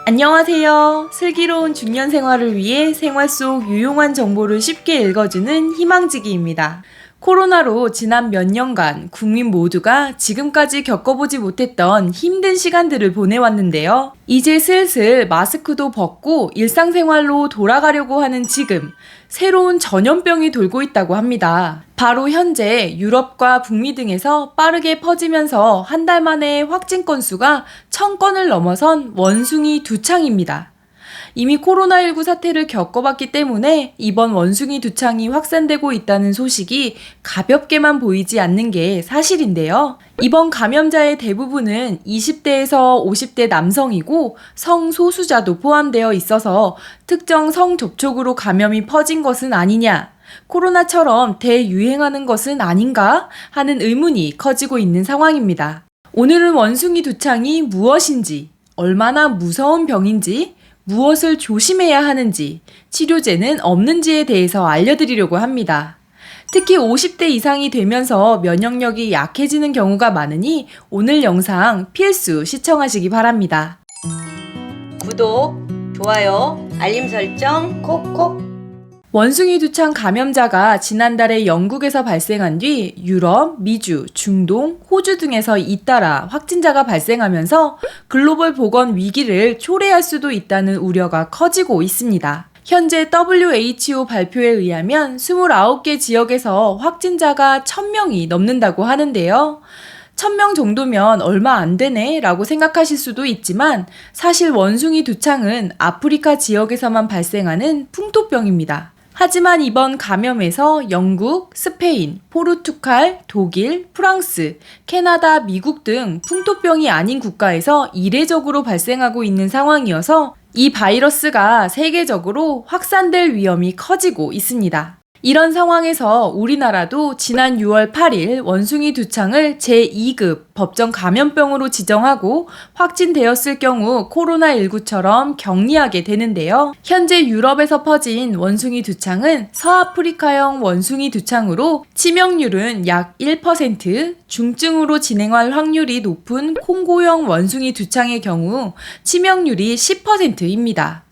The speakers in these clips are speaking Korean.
안녕하세요. 슬기로운 중년 생활을 위해 생활 속 유용한 정보를 쉽게 읽어주는 희망지기입니다. 코로나로 지난 몇 년간 국민 모두가 지금까지 겪어보지 못했던 힘든 시간들을 보내왔는데요. 이제 슬슬 마스크도 벗고 일상생활로 돌아가려고 하는 지금, 새로운 전염병이 돌고 있다고 합니다. 바로 현재 유럽과 북미 등에서 빠르게 퍼지면서 한 달 만에 확진 건수가 1000건을 넘어선 원숭이 두창입니다. 이미 코로나19 사태를 겪어봤기 때문에 이번 원숭이 두창이 확산되고 있다는 소식이 가볍게만 보이지 않는 게 사실인데요. 이번 감염자의 대부분은 20대에서 50대 남성이고 성소수자도 포함되어 있어서 특정 성 접촉으로 감염이 퍼진 것은 아니냐, 코로나처럼 대유행하는 것은 아닌가 하는 의문이 커지고 있는 상황입니다. 오늘은 원숭이 두창이 무엇인지, 얼마나 무서운 병인지, 무엇을 조심해야 하는지, 치료제는 없는지에 대해서 알려드리려고 합니다. 특히 50대 이상이 되면서 면역력이 약해지는 경우가 많으니 오늘 영상 필수 시청하시기 바랍니다. 구독, 좋아요, 알림 설정 콕콕. 원숭이 두창 감염자가 지난달에 영국에서 발생한 뒤 유럽, 미주, 중동, 호주 등에서 잇따라 확진자가 발생하면서 글로벌 보건 위기를 초래할 수도 있다는 우려가 커지고 있습니다. 현재 WHO 발표에 의하면 29개 지역에서 확진자가 1000명이 넘는다고 하는데요. 1000명 정도면 얼마 안 되네 라고 생각하실 수도 있지만 사실 원숭이 두창은 아프리카 지역에서만 발생하는 풍토병입니다. 하지만 이번 감염에서 영국, 스페인, 포르투갈, 독일, 프랑스, 캐나다, 미국 등 풍토병이 아닌 국가에서 이례적으로 발생하고 있는 상황이어서 이 바이러스가 세계적으로 확산될 위험이 커지고 있습니다. 이런 상황에서 우리나라도 지난 6월 8일 원숭이 두창을 제2급 법정 감염병으로 지정하고 확진되었을 경우 코로나19처럼 격리하게 되는데요. 현재 유럽에서 퍼진 원숭이 두창은 서아프리카형 원숭이 두창으로 치명률은 약 1%, 중증으로 진행할 확률이 높은 콩고형 원숭이 두창의 경우 치명률이 10%입니다.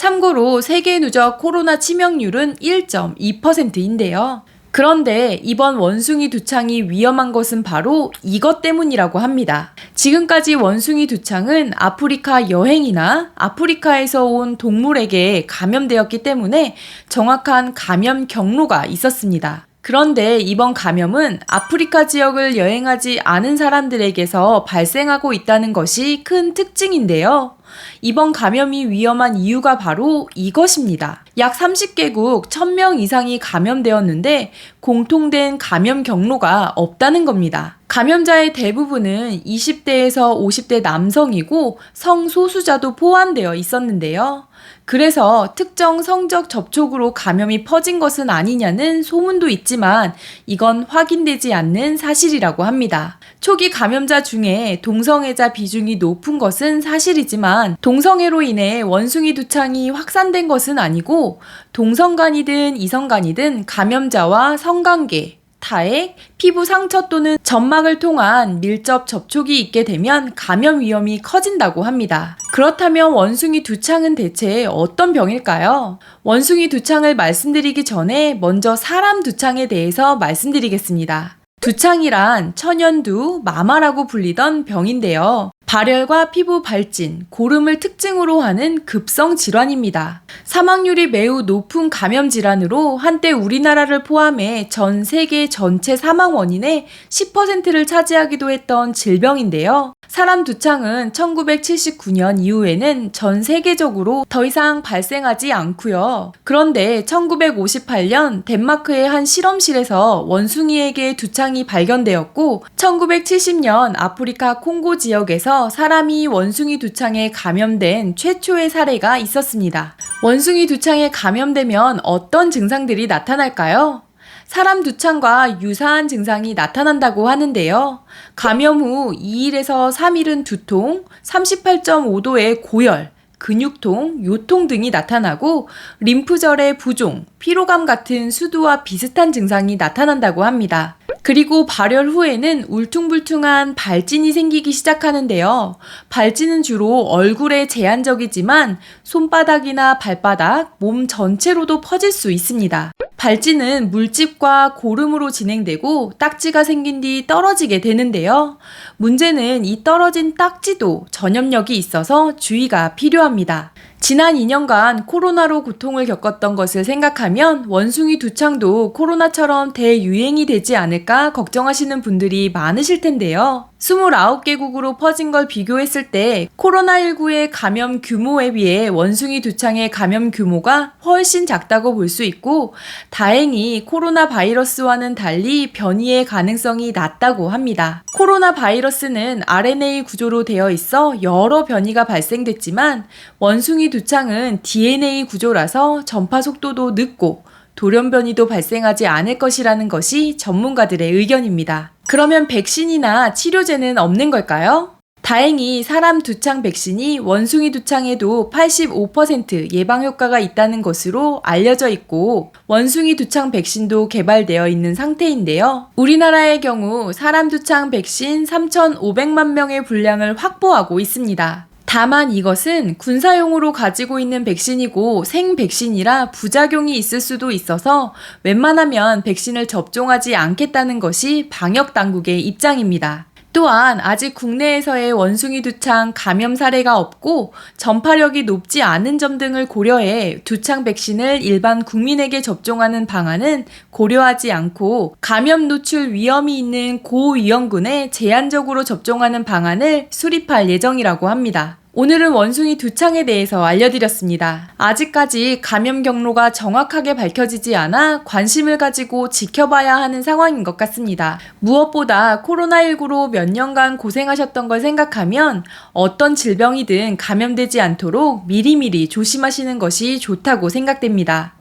참고로 세계 누적 코로나 치명률은 1.2%인데요. 그런데 이번 원숭이 두창이 위험한 것은 바로 이것 때문이라고 합니다. 지금까지 원숭이 두창은 아프리카 여행이나 아프리카에서 온 동물에게 감염되었기 때문에 정확한 감염 경로가 있었습니다. 그런데 이번 감염은 아프리카 지역을 여행하지 않은 사람들에게서 발생하고 있다는 것이 큰 특징인데요. 이번 감염이 위험한 이유가 바로 이것입니다. 약 30개국 1000명 이상이 감염되었는데 공통된 감염 경로가 없다는 겁니다. 감염자의 대부분은 20대에서 50대 남성이고 성소수자도 포함되어 있었는데요. 그래서 특정 성적 접촉으로 감염이 퍼진 것은 아니냐는 소문도 있지만 이건 확인되지 않는 사실이라고 합니다. 초기 감염자 중에 동성애자 비중이 높은 것은 사실이지만 동성애로 인해 원숭이 두창이 확산된 것은 아니고 동성간이든 이성간이든 감염자와 성관계, 타액, 피부 상처 또는 점막을 통한 밀접 접촉이 있게 되면 감염 위험이 커진다고 합니다. 그렇다면 원숭이 두창은 대체 어떤 병일까요? 원숭이 두창을 말씀드리기 전에 먼저 사람 두창에 대해서 말씀드리겠습니다. 두창이란 천연두, 마마라고 불리던 병인데요. 발열과 피부 발진, 고름을 특징으로 하는 급성 질환입니다. 사망률이 매우 높은 감염 질환으로 한때 우리나라를 포함해 전 세계 전체 사망 원인의 10%를 차지하기도 했던 질병인데요. 사람 두창은 1979년 이후에는 전 세계적으로 더 이상 발생하지 않고요. 그런데 1958년 덴마크의 한 실험실에서 원숭이에게 두창이 발견되었고 1970년 아프리카 콩고 지역에서 사람이 원숭이 두창에 감염된 최초의 사례가 있었습니다. 원숭이 두창에 감염되면 어떤 증상들이 나타날까요? 사람 두창과 유사한 증상이 나타난다고 하는데요. 감염 후 2일에서 3일은 두통, 38.5도의 고열, 근육통, 요통 등이 나타나고 림프절의 부종, 피로감 같은 수두와 비슷한 증상이 나타난다고 합니다. 그리고 발열 후에는 울퉁불퉁한 발진이 생기기 시작하는데요. 발진은 주로 얼굴에 제한적이지만 손바닥이나 발바닥, 몸 전체로도 퍼질 수 있습니다. 발진은 물집과 고름으로 진행되고 딱지가 생긴 뒤 떨어지게 되는데요. 문제는 이 떨어진 딱지도 전염력이 있어서 주의가 필요합니다. 지난 2년간 코로나로 고통을 겪었던 것을 생각하면 원숭이 두창도 코로나처럼 대유행이 되지 않을까 걱정하시는 분들이 많으실 텐데요. 29개국으로 퍼진 걸 비교했을 때 코로나19의 감염 규모에 비해 원숭이 두창의 감염 규모가 훨씬 작다고 볼 수 있고 다행히 코로나 바이러스와는 달리 변이의 가능성이 낮다고 합니다. 코로나 바이러스는 RNA 구조로 되어 있어 여러 변이가 발생됐지만 원숭이 두창은 DNA 구조라서 전파 속도도 늦고 돌연변이도 발생하지 않을 것이라는 것이 전문가들의 의견입니다. 그러면 백신이나 치료제는 없는 걸까요? 다행히 사람 두창 백신이 원숭이 두창에도 85% 예방 효과가 있다는 것으로 알려져 있고 원숭이 두창 백신도 개발되어 있는 상태인데요. 우리나라의 경우 사람 두창 백신 3,500만 명의 분량을 확보하고 있습니다. 다만 이것은 군사용으로 가지고 있는 백신이고 생백신이라 부작용이 있을 수도 있어서 웬만하면 백신을 접종하지 않겠다는 것이 방역당국의 입장입니다. 또한 아직 국내에서의 원숭이 두창 감염 사례가 없고 전파력이 높지 않은 점 등을 고려해 두창 백신을 일반 국민에게 접종하는 방안은 고려하지 않고 감염 노출 위험이 있는 고위험군에 제한적으로 접종하는 방안을 수립할 예정이라고 합니다. 오늘은 원숭이 두창에 대해서 알려드렸습니다. 아직까지 감염 경로가 정확하게 밝혀지지 않아 관심을 가지고 지켜봐야 하는 상황인 것 같습니다. 무엇보다 코로나19로 몇 년간 고생하셨던 걸 생각하면 어떤 질병이든 감염되지 않도록 미리미리 조심하시는 것이 좋다고 생각됩니다.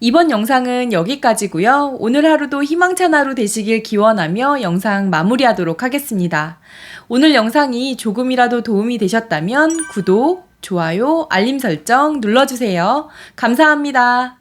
이번 영상은 여기까지고요. 오늘 하루도 희망찬 하루 되시길 기원하며 영상 마무리하도록 하겠습니다. 오늘 영상이 조금이라도 도움이 되셨다면 구독, 좋아요, 알림 설정 눌러주세요. 감사합니다.